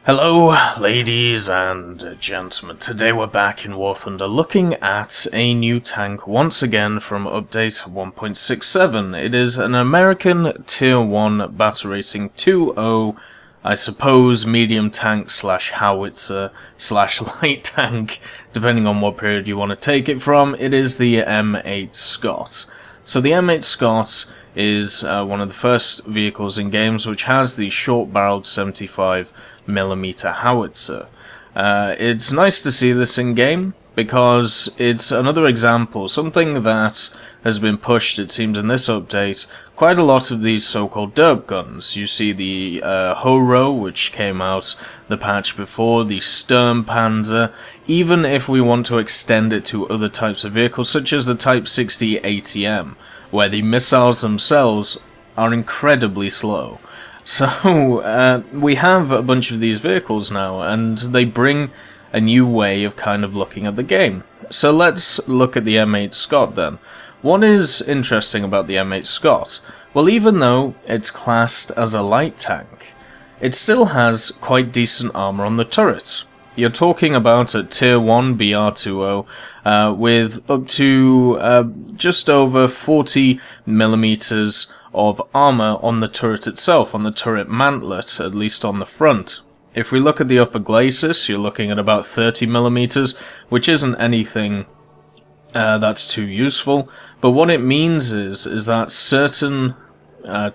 Hello, ladies and gentlemen. Today we're back in War Thunder looking at a new tank once again from update 1.67. It is an American Tier 1 Battle Racing 2.0, I suppose, medium tank slash howitzer slash light tank, depending on what period you want to take it from. It is the M8 Scott. So the M8 Scott is one of the first vehicles in games which has the short-barreled 75mm howitzer. It's nice to see this in game because it's another example, something that has been pushed, it seems, in this update. Quite a lot of these so-called derp guns. You see the Horo, which came out the patch before, the Sturmpanzer, even if we want to extend it to other types of vehicles, such as the Type 60 ATM, where the missiles themselves are incredibly slow. So, we have a bunch of these vehicles now, and they bring a new way of kind of looking at the game. So let's look at the M8 Scott then. What is interesting about the M8 Scott? Well, even though it's classed as a light tank, it still has quite decent armor on the turret. You're talking about a Tier 1 BR20 with up to just over 40mm of armor on the turret itself, on the turret mantlet, at least on the front. If we look at the upper glacis, you're looking at about 30mm, which isn't anything that's too useful, but what it means is that certain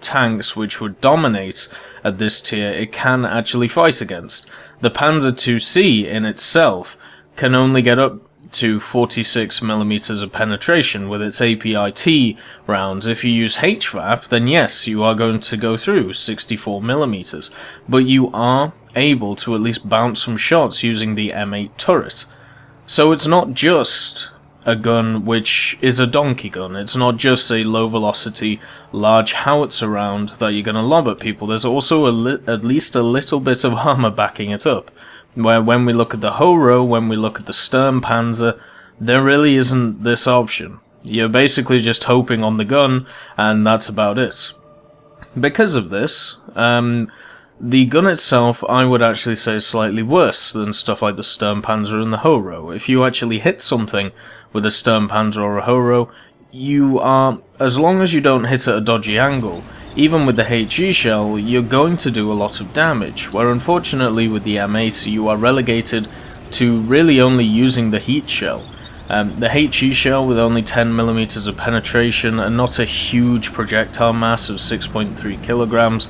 tanks which would dominate at this tier, it can actually fight against. The Panzer IIc in itself can only get up to 46mm of penetration with its APIT rounds. If you use HVAP, then yes, you are going to go through 64mm, but you are able to at least bounce some shots using the M8 turret. So it's not just a gun which is a donkey gun. It's not just a low velocity, large howitzer round that you're going to lob at people. There's also at least a little bit of armor backing it up. Where when we look at the Horo, when we look at the Sturmpanzer, there really isn't this option. You're basically just hoping on the gun, and that's about it. Because of this, the gun itself, I would actually say, is slightly worse than stuff like the Sturmpanzer and the Horo. If you actually hit something with a Sturmpanzer or a Horo, you are, as long as you don't hit at a dodgy angle, even with the HE shell, you're going to do a lot of damage, where unfortunately with the M8 you are relegated to really only using the heat shell. The HE shell with only 10mm of penetration and not a huge projectile mass of 6.3 kilograms,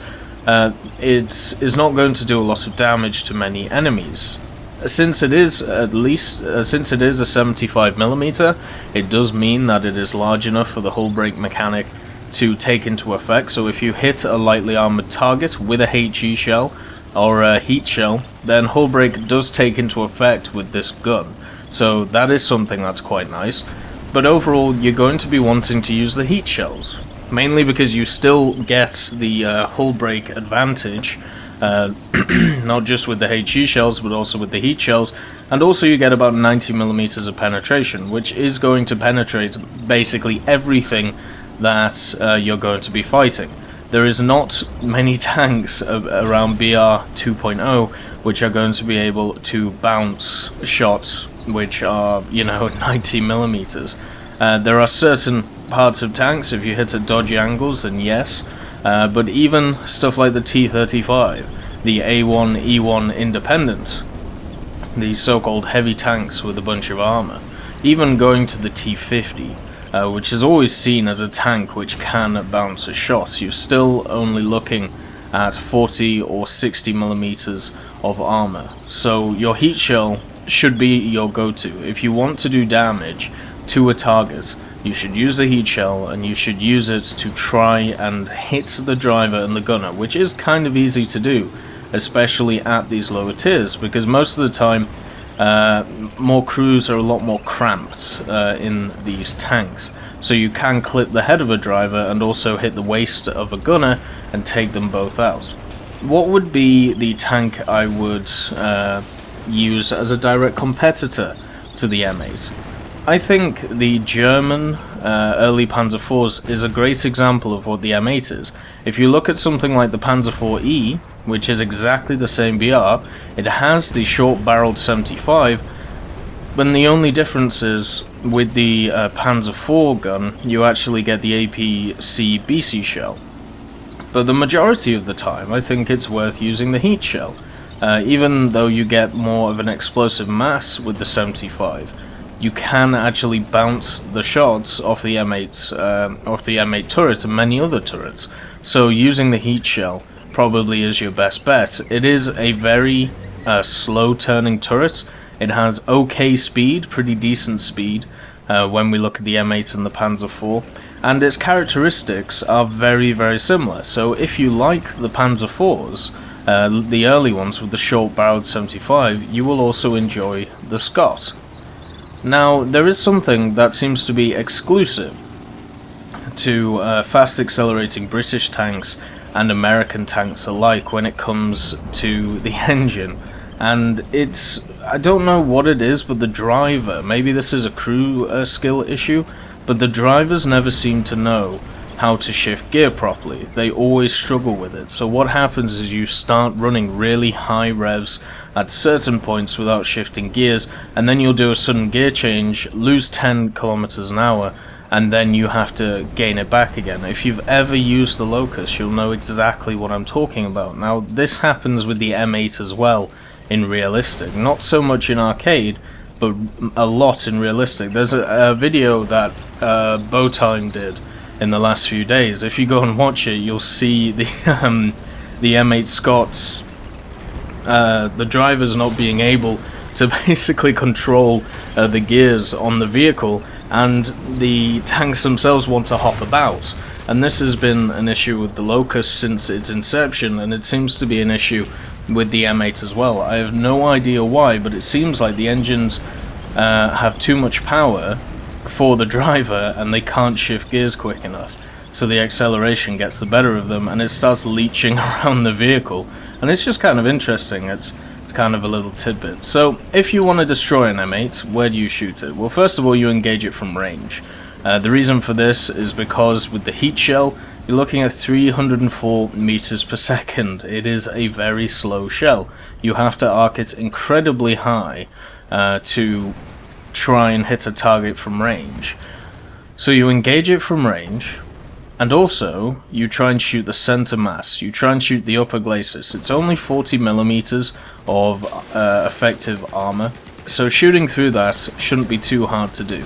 it is not going to do a lot of damage to many enemies. Since it is a 75mm, it does mean that it is large enough for the hull break mechanic to take into effect. So if you hit a lightly armored target with a HE shell or a heat shell, then hull break does take into effect with this gun. So that is something that's quite nice. But overall, you're going to be wanting to use the heat shells, mainly because you still get the hull break advantage, not just with the HE shells, but also with the heat shells, and also you get about 90mm of penetration, which is going to penetrate basically everything that you're going to be fighting. There is not many tanks around BR 2.0 which are going to be able to bounce shots which are, 90mm. There are certain parts of tanks, if you hit at dodgy angles, then yes, but even stuff like the T-35, the A1, E1 Independent, these so-called heavy tanks with a bunch of armor, even going to the T-50, which is always seen as a tank which can bounce a shot, you're still only looking at 40 or 60mm of armor. So your heat shell should be your go-to. If you want to do damage to a target, you should use the heat shell, and you should use it to try and hit the driver and the gunner, which is kind of easy to do, especially at these lower tiers, because most of the time more crews are a lot more cramped in these tanks, so you can clip the head of a driver and also hit the waist of a gunner and take them both out. What would be the tank I would use as a direct competitor to the M8? I think the German early Panzer IVs is a great example of what the M8 is. If you look at something like the Panzer IV-E, which is exactly the same BR, it has the short-barreled 75, but the only difference is with the Panzer IV gun, you actually get the APC BC shell. But the majority of the time, I think it's worth using the heat shell. Even though you get more of an explosive mass with the 75, you can actually bounce the shots off the M8 turret and many other turrets. So using the heat shell probably is your best bet. It is a very slow turning turret. It has okay speed, pretty decent speed when we look at the M8 and the Panzer IV. And its characteristics are very, very similar. So if you like the Panzer IVs, the early ones with the short-barreled 75, you will also enjoy the Scott. Now, there is something that seems to be exclusive to fast-accelerating British tanks and American tanks alike when it comes to the engine. And it's, I don't know what it is, but the driver, maybe this is a crew skill issue, but the drivers never seem to know how to shift gear properly. They always struggle with it. So what happens is you start running really high revs at certain points without shifting gears, and then you'll do a sudden gear change, lose 10 kilometers an hour, and then you have to gain it back again. If you've ever used the Locust, you'll know exactly what I'm talking about. Now, this happens with the M8 as well in realistic. Not so much in arcade, but a lot in realistic. There's a video that Bowtime did in the last few days. If you go and watch it, you'll see the M8 Scots, the drivers not being able to basically control the gears on the vehicle, and the tanks themselves want to hop about. And this has been an issue with the Locust since its inception, and it seems to be an issue with the M8 as well. I have no idea why, but it seems like the engines have too much power for the driver and they can't shift gears quick enough. So the acceleration gets the better of them and it starts leeching around the vehicle. And it's just kind of interesting. It's kind of a little tidbit. So if you want to destroy an M8, where do you shoot it? Well, first of all, you engage it from range. The reason for this is because with the heat shell, you're looking at 304 meters per second. It is a very slow shell. You have to arc it incredibly high to try and hit a target from range. So you engage it from range, and also you try and shoot the center mass. You try and shoot the upper glacis. It's only 40 millimeters of effective armor, so shooting through that shouldn't be too hard to do.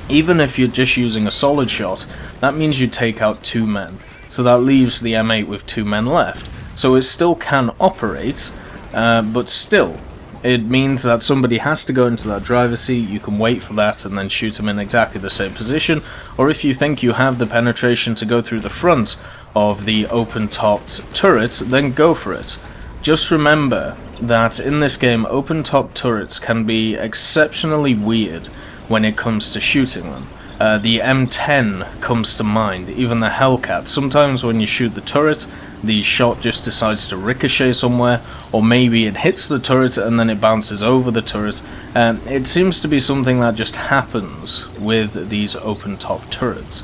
Even if you're just using a solid shot, that means you take out 2 men. So that leaves the M8 with 2 men left. So it still can operate, but still, it means that somebody has to go into that driver's seat. You can wait for that and then shoot them in exactly the same position. Or if you think you have the penetration to go through the front of the open-topped turret, then go for it. Just remember that in this game, open-top turrets can be exceptionally weird when it comes to shooting them. The M10 comes to mind, even the Hellcat. Sometimes when you shoot the turret, the shot just decides to ricochet somewhere, or maybe it hits the turret and then it bounces over the turret. It seems to be something that just happens with these open-top turrets.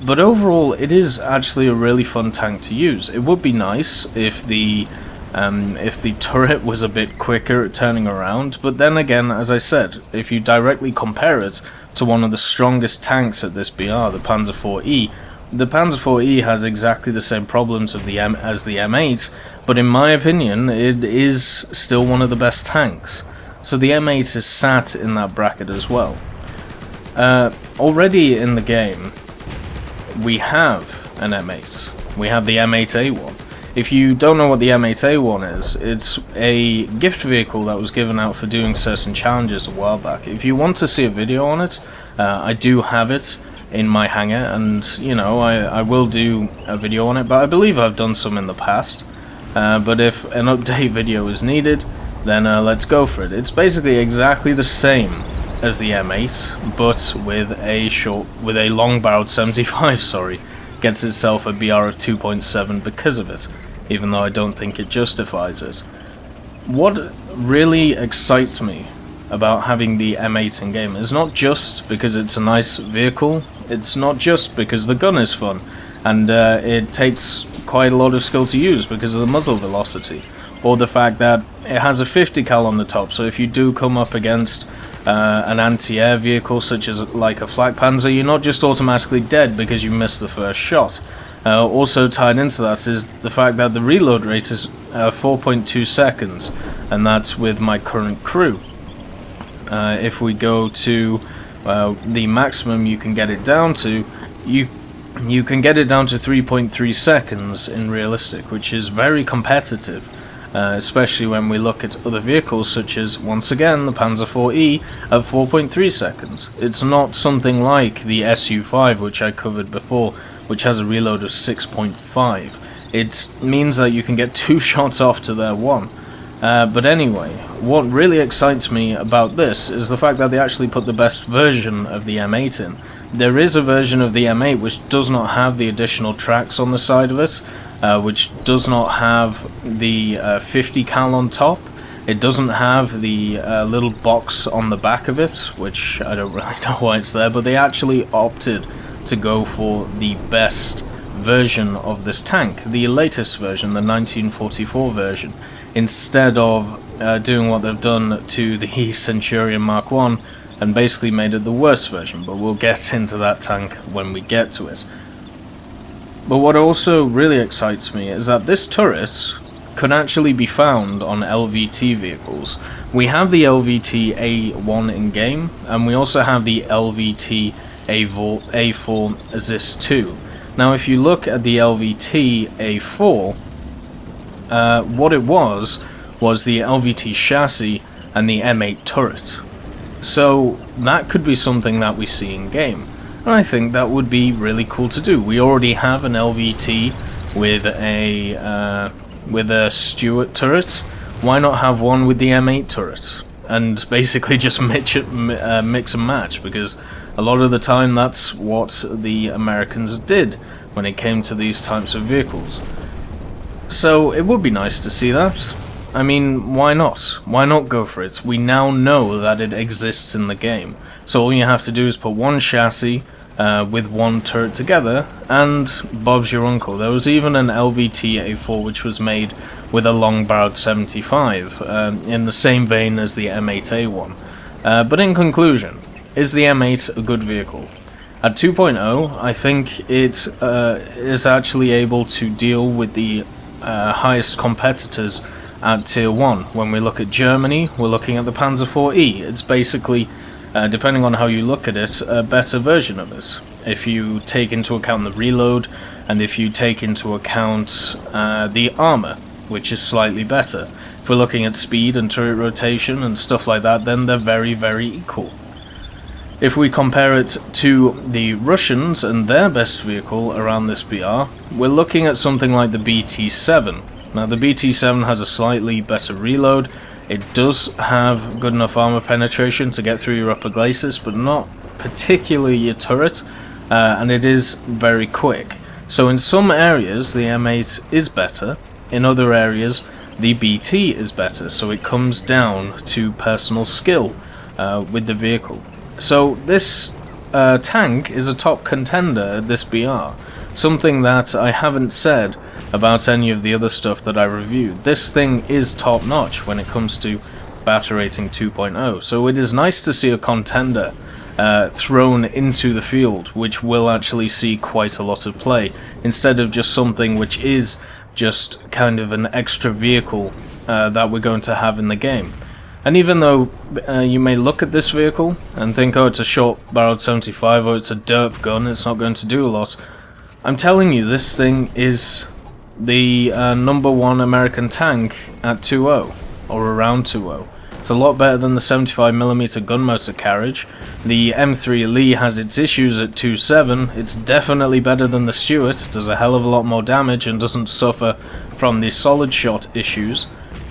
But overall, it is actually a really fun tank to use. It would be nice if the turret was a bit quicker at turning around, but then again, as I said, if you directly compare it to one of the strongest tanks at this BR, the Panzer IV-E, the Panzer IV-E has exactly the same problems as the M8, but in my opinion, it is still one of the best tanks. So the M8 is sat in that bracket as well. Already in the game, we have an M8. We have the M8A1. If you don't know what the M8A1 is, it's a gift vehicle that was given out for doing certain challenges a while back. If you want to see a video on it, I do have it in my hangar, and you know, I will do a video on it, but I believe I've done some in the past. But if an update video is needed, then let's go for it. It's basically exactly the same as the M8, but with a long-barreled 75, sorry. Gets itself a BR of 2.7 because of it, even though I don't think it justifies it. What really excites me about having the M8 in game. It's not just because it's a nice vehicle, it's not just because the gun is fun, and it takes quite a lot of skill to use because of the muzzle velocity, or the fact that it has a 50 cal on the top, so if you do come up against an anti-air vehicle such as like a flak panzer, you're not just automatically dead because you missed the first shot. Also tied into that is the fact that the reload rate is 4.2 seconds, and that's with my current crew. If we go to the maximum you can get it down to, you can get it down to 3.3 seconds in realistic, which is very competitive, especially when we look at other vehicles such as, once again, the Panzer IV-E at 4.3 seconds. It's not something like the Su-5, which I covered before, which has a reload of 6.5. It means that you can get 2 shots off to their 1. But anyway, what really excites me about this is the fact that they actually put the best version of the M8 in. There is a version of the M8 which does not have the additional tracks on the side of it, which does not have the 50 cal on top. It doesn't have the little box on the back of it, which I don't really know why it's there, but they actually opted to go for the best version of this tank, the latest version, the 1944 version, instead of doing what they've done to the Centurion Mark 1 and basically made it the worst version, but we'll get into that tank when we get to it. But what also really excites me is that this turret could actually be found on LVT vehicles. We have the LVT A1 in game, and we also have the LVT A4 ZIS-2. Now if you look at the LVT A4, what it was the LVT chassis and the M8 turret. So that could be something that we see in game, and I think that would be really cool to do. We already have an LVT with a Stuart turret. Why not have one with the M8 turret and basically just mix and match, because a lot of the time that's what the Americans did when it came to these types of vehicles. So it would be nice to see that. I mean, why not? Why not go for it? We now know that it exists in the game. So all you have to do is put one chassis with one turret together, and Bob's your uncle. There was even an LVT A4 which was made with a long-barreled 75, in the same vein as the M8A1. But in conclusion, is the M8 a good vehicle? At 2.0, I think it is actually able to deal with the highest competitors at Tier 1. When we look at Germany, we're looking at the Panzer IV-E. It's basically, depending on how you look at it, a better version of it. If you take into account the reload, and if you take into account the armor, which is slightly better. If we're looking at speed and turret rotation and stuff like that, then they're very, very equal. If we compare it to the Russians and their best vehicle around this BR, we're looking at something like the BT-7. Now the BT-7 has a slightly better reload. It does have good enough armor penetration to get through your upper glacis, but not particularly your turret, and it is very quick. So in some areas the M8 is better, in other areas the BT is better, so it comes down to personal skill with the vehicle. So this tank is a top contender at this BR, something that I haven't said about any of the other stuff that I reviewed. This thing is top notch when it comes to battle rating 2.0, so it is nice to see a contender thrown into the field, which will actually see quite a lot of play, instead of just something which is just kind of an extra vehicle that we're going to have in the game. And even though you may look at this vehicle and think, oh, it's a short-barreled 75, or it's a derp gun, it's not going to do a lot, I'm telling you, this thing is the #1 American tank at 2.0, or around 2.0. It's a lot better than the 75mm gun motor carriage. The M3 Lee has its issues at 2.7. It's definitely better than the Stuart, does a hell of a lot more damage and doesn't suffer from the solid shot issues.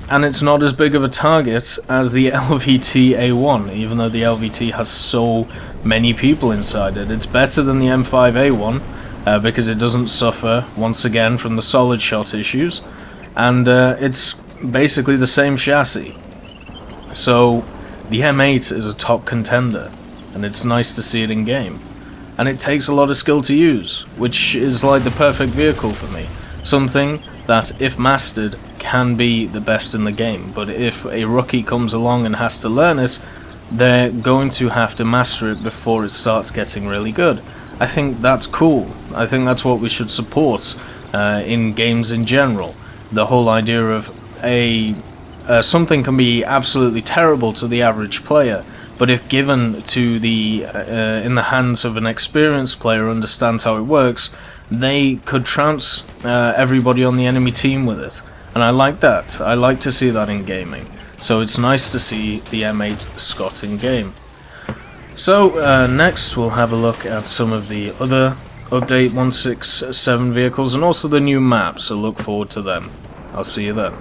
And it's not as big of a target as the LVT A1, even though the LVT has so many people inside it. It's better than the M5A1, because it doesn't suffer, once again, from the solid shot issues, and it's basically the same chassis. So The M8 is a top contender, and it's nice to see it in game. And it takes a lot of skill to use, which is like the perfect vehicle for me. Something that, if mastered, can be the best in the game, but if a rookie comes along and has to learn it, they're going to have to master it before it starts getting really good. I think that's cool. I think that's what we should support in games in general. The whole idea of something can be absolutely terrible to the average player, but if given to the in the hands of an experienced player who understands how it works, they could trounce everybody on the enemy team with it. And I like that. I like to see that in gaming. So it's nice to see the M8 Scott in game. So next we'll have a look at some of the other Update 167 vehicles and also the new map, so look forward to them. I'll see you then.